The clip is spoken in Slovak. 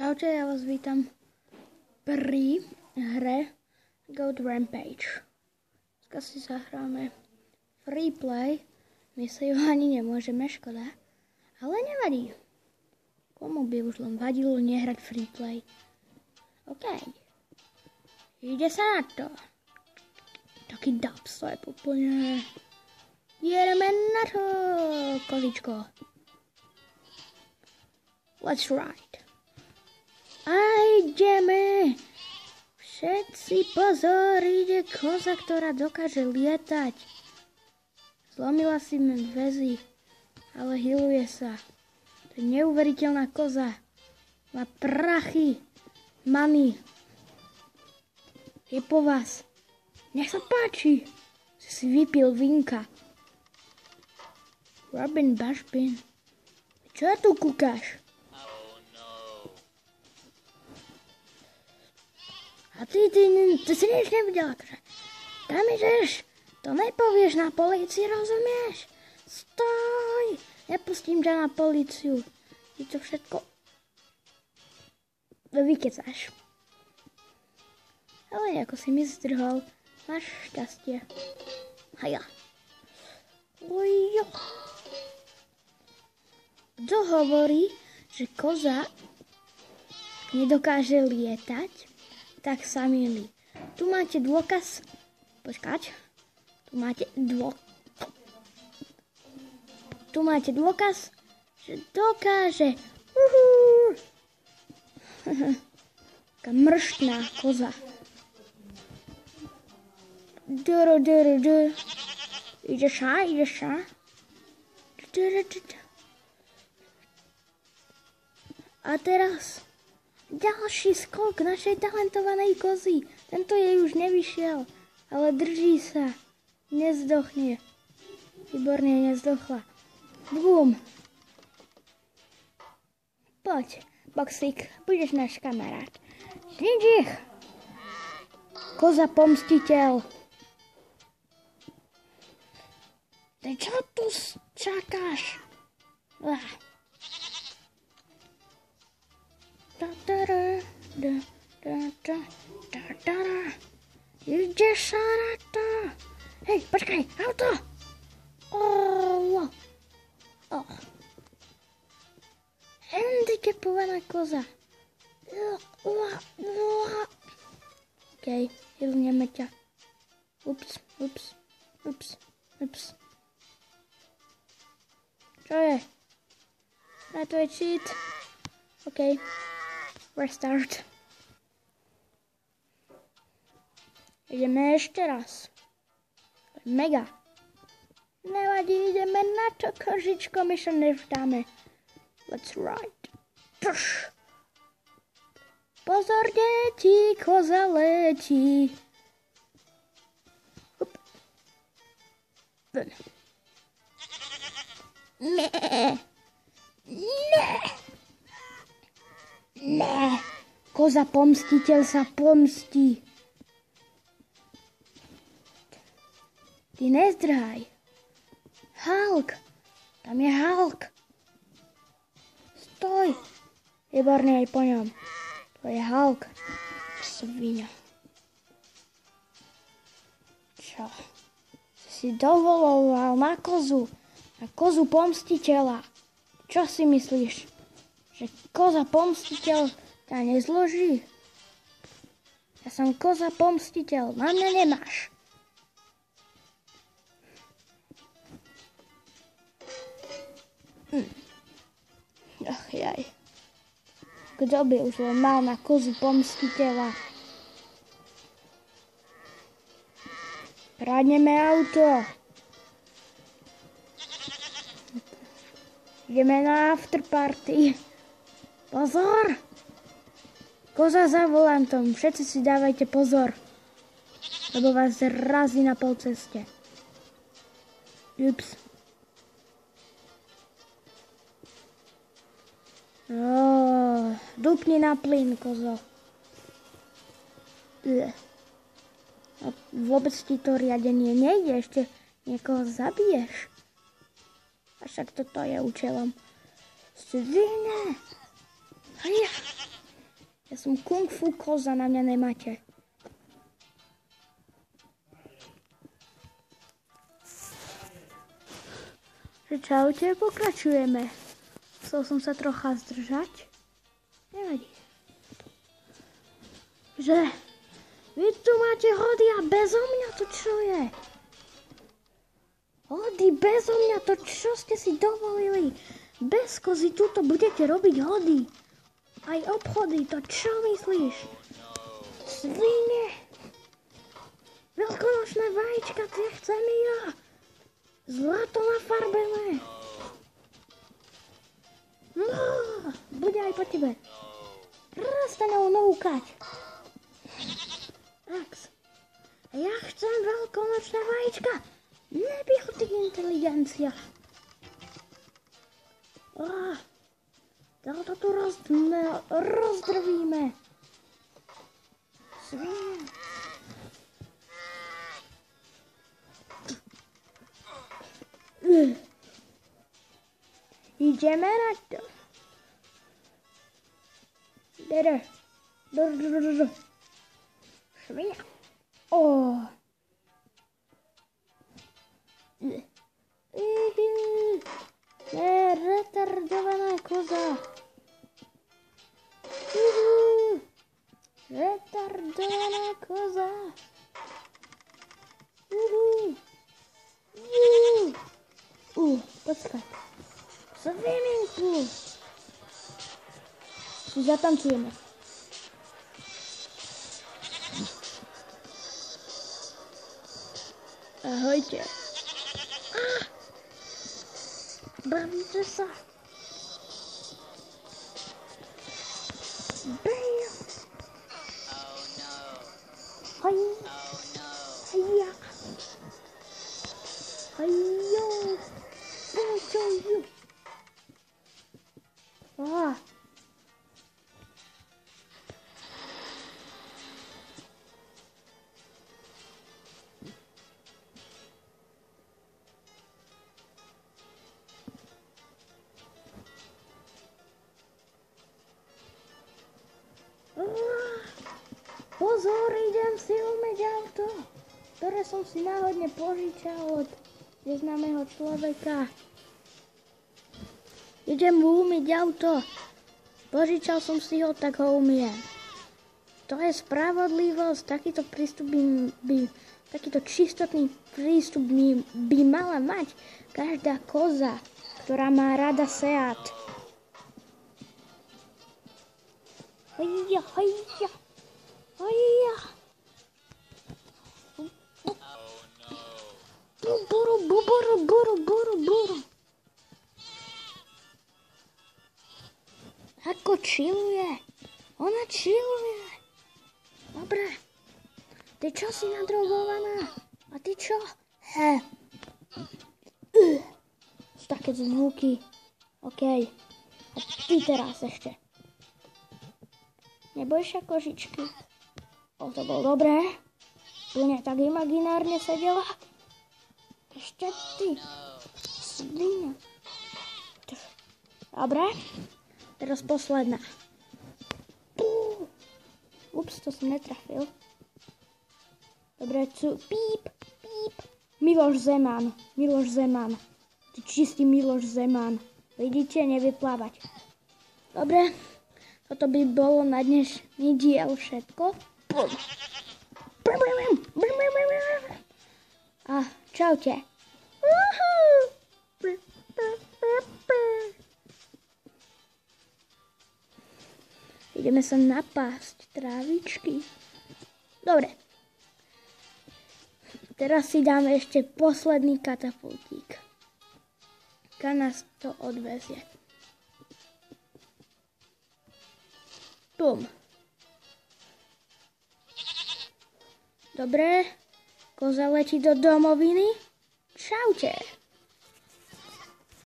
Čaute, ja vás vítam pri hre Goat Rampage. Dneska si zahráme free play. My si ju ani nemôžeme, škoda. Ale nevadí. Komu by už len vadilo nehrať free play? OK. Ide sa na to. Taký dubstep úplne. Jedeme na to, kozičko. Let's ride. A ideme. Všetci pozor, ide koza, ktorá dokáže lietať. Zlomila si väzy, ale healuje sa. To je neuveriteľná koza. Má prachy, many. Je po vás. Nech sa páči. Si vypil vinka. Robin Bashbin. Čo tu kúkáš? A ty si nič nevidela, akože. Tam ideš, to nepovieš na polícii, rozumieš? Stoj! Nepustím ťa na políciu. Ty to všetko vykecáš. Ale ako si mi zdrhol, máš šťastie. Haja. Ujo. Kto hovorí, že koza nedokáže lietať, tak sa mýli. Tu máte dôkaz. Počkať. Tu máte dôkaz, že dokáže. Taká mrštná koza. Ideš sa. A teraz ďalší skok našej talentovanej kozy. Tento jej už nevyšiel, ale drží sa. Nezdochne. Výborne, nezdochla. Bum. Poď, Boxík, budeš náš kamarát. Znič ich. Koza pomstiteľ. Ty čo tu čakáš? Ideš sa na to. Hej, počkaj, auto. Handicapovaná koza. OK, hilneme ťa. Ups. Čo je? Ne, to je cheat. OK. Restart. Ideme ešte raz. Mega. Nevadí, ideme na to, kožičko, my sa nevdáme. Let's ride. Tuš. Pozor, deti, koza letí. Hup. Ven. Ne, koza pomstiteľ sa pomstí. Ty nezdrhaj. Hulk, tam je Hulk. Stoj. Výborne, aj po ňom. To je Hulk. Sviňa. Čo? Si dovoloval na kozu pomstiteľa. Čo si myslíš? Že koza pomstiteľ ťa nezloží? Ja som koza pomstiteľ, na mňa nemáš. Ach jaj. Kto by už len mal na kozu pomstiteľa? Kradneme auto. Ideme na afterparty. Pozor! Koza za volantom. Všetci si dávajte pozor. Lebo vás razí na polceste. Ups. Dupni na plyn, kozo. A vôbec ti to riadenie nejde. Ešte niekoho zabiješ. A však toto je účelom. Svine. som kung fu koza, na mňa nemáte. Čaute, pokračujeme. Chcel som sa trocha zdržať. Nevadí. Že vy tu máte hody a bezo mňa, to čo je? Hody bezo mňa, to čo ste si dovolili? Bez kozy tuto budete robiť hody. Aj obchody, to čo myslíš? Svine! Veľkonočné vajíčka, tie chcem ja! Zlato nafarbené! No, bude aj po tebe. Prstaňou noukať. Ax. Ja chcem veľkonočné vajíčka. Nebyl ty inteligencia. To tu rozdrvíme. Svine. Ideme na to. Svine. Retardovaná koza. Retardovaná koza. Počkaj. Swimming pool. Si zatancujeme. Ahojte. Bavíte sa. Bam. Hej. Heja. Hejo. Hejo. Pozor, idem si umyť auto, ktoré som si náhodne požičal od neznámeho človeka. Idem mu umyť auto. Požičal som si ho, tak ho umiem. To je spravodlivosť, takýto čistotný prístup by mala mať každá koza, ktorá má rada Seat. Hejja, hejja. Hejja. Buru. Ako chilluje. Ona chilluje. Dobre. Ty čo si nadrogovaná? A ty čo? Sú také zvuky. OK. A ty teraz ešte. Nebojš sa kožičky. To bolo dobré. Plne tak imaginárne sedela. Ešte ty. Svina. Dobre. Teraz posledná. Ups, to som netrafil. Dobre, píp. Miloš Zeman. Ty čistý Miloš Zeman. Vidíte, nevyplávať. Dobre. Toto by bolo na dnešný diel všetko. A čaute. Ideme sa napásť trávičky. Dobre. Teraz si dáme ešte posledný katapultík. Kam nás to odvezie. Bum. Dobre. Koza letí do domoviny. Čaute.